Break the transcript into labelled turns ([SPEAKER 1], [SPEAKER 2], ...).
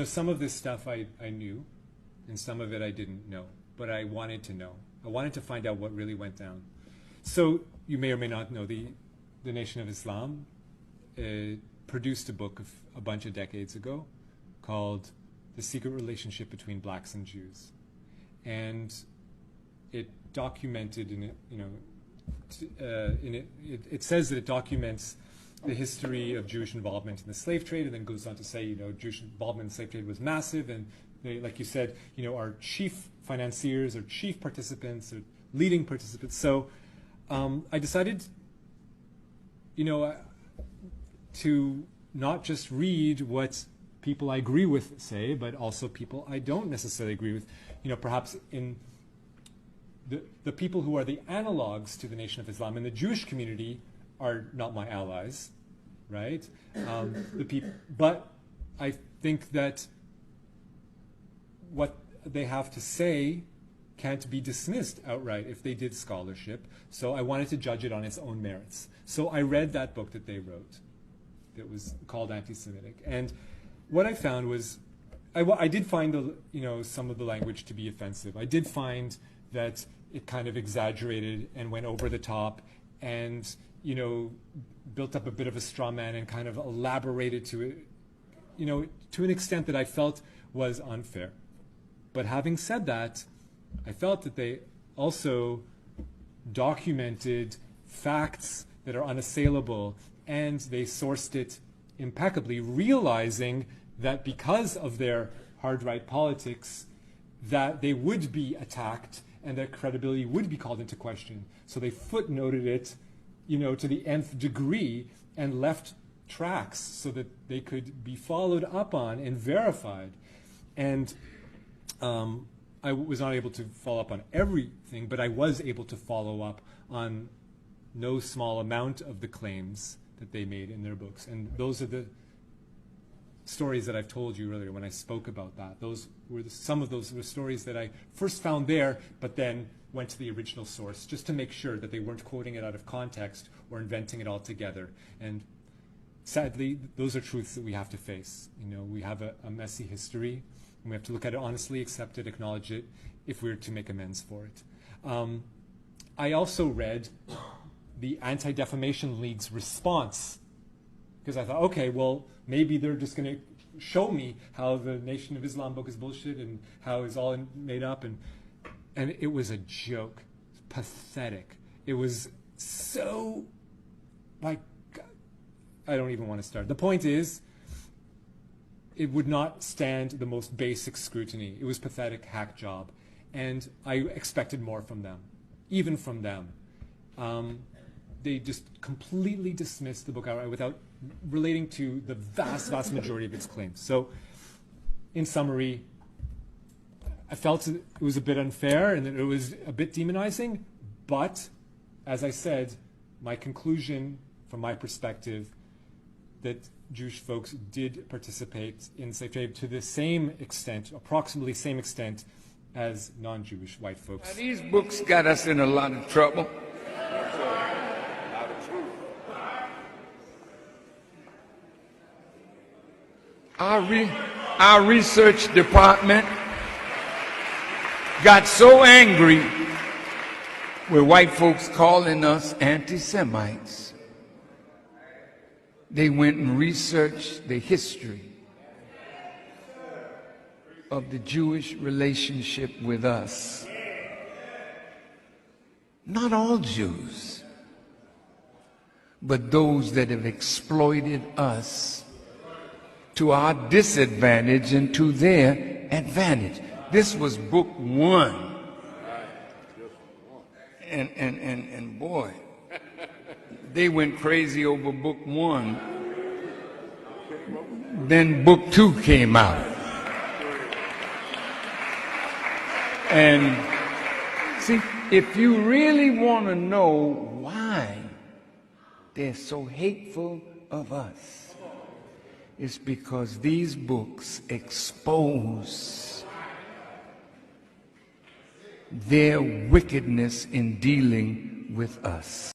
[SPEAKER 1] some of this stuff I knew, and some of it I didn't know, but I wanted to know. I wanted to find out what really went down. So you may or may not know the Nation of Islam produced a book a bunch of decades ago called The Secret Relationship Between Blacks and Jews. And it documented it says that it documents the history of Jewish involvement in the slave trade, and then goes on to say, Jewish involvement in the slave trade was massive, and they, like you said, are chief financiers or chief participants or leading participants. So I decided, to not just read what people I agree with say, but also people I don't necessarily agree with. Perhaps in the people who are the analogs to the Nation of Islam in the Jewish community are not my allies, right? But I think that what they have to say can't be dismissed outright if they did scholarship. So I wanted to judge it on its own merits. So I read that book that they wrote that was called Anti-Semitic. And what I found was, I did find some of the language to be offensive. I did find that it kind of exaggerated and went over the top and, built up a bit of a straw man and kind of elaborated to it, to an extent that I felt was unfair. But having said that, I felt that they also documented facts that are unassailable, and they sourced it impeccably, realizing that because of their hard right politics, that they would be attacked and their credibility would be called into question. So they footnoted it, to the nth degree, and left tracks so that they could be followed up on and verified. And I was not able to follow up on everything, but I was able to follow up on no small amount of the claims that they made in their books. And those are the stories that I've told you earlier when I spoke about that. Those were some of those were stories that I first found there, but then went to the original source just to make sure that they weren't quoting it out of context or inventing it all together. And sadly, those are truths that we have to face. We have a messy history, and we have to look at it honestly, accept it, acknowledge it, if we're to make amends for it. I also read the Anti-Defamation League's response, because I thought, okay, well, maybe they're just going to show me how the Nation of Islam book is bullshit and how it's all made up. And it was a joke. It's pathetic. It was so, I don't even want to start. The point is, it would not stand the most basic scrutiny. It was pathetic hack job. And I expected more from them, even from them. They just completely dismissed the book outright without relating to the vast, vast majority of its claims. So, in summary, I felt it was a bit unfair and that it was a bit demonizing, but, as I said, my conclusion, from my perspective, that Jewish folks did participate in slave trade to the same extent, approximately same extent, as non-Jewish white folks.
[SPEAKER 2] Now, these books got us in a lot of trouble. Our research department got so angry with white folks calling us anti-Semites. They went and researched the history of the Jewish relationship with us. Not all Jews, but those that have exploited us to our disadvantage and to their advantage. This was book one. And boy, they went crazy over book one. Then book two came out. And see, if you really want to know why they're so hateful of us, it's because these books expose their wickedness in dealing with us.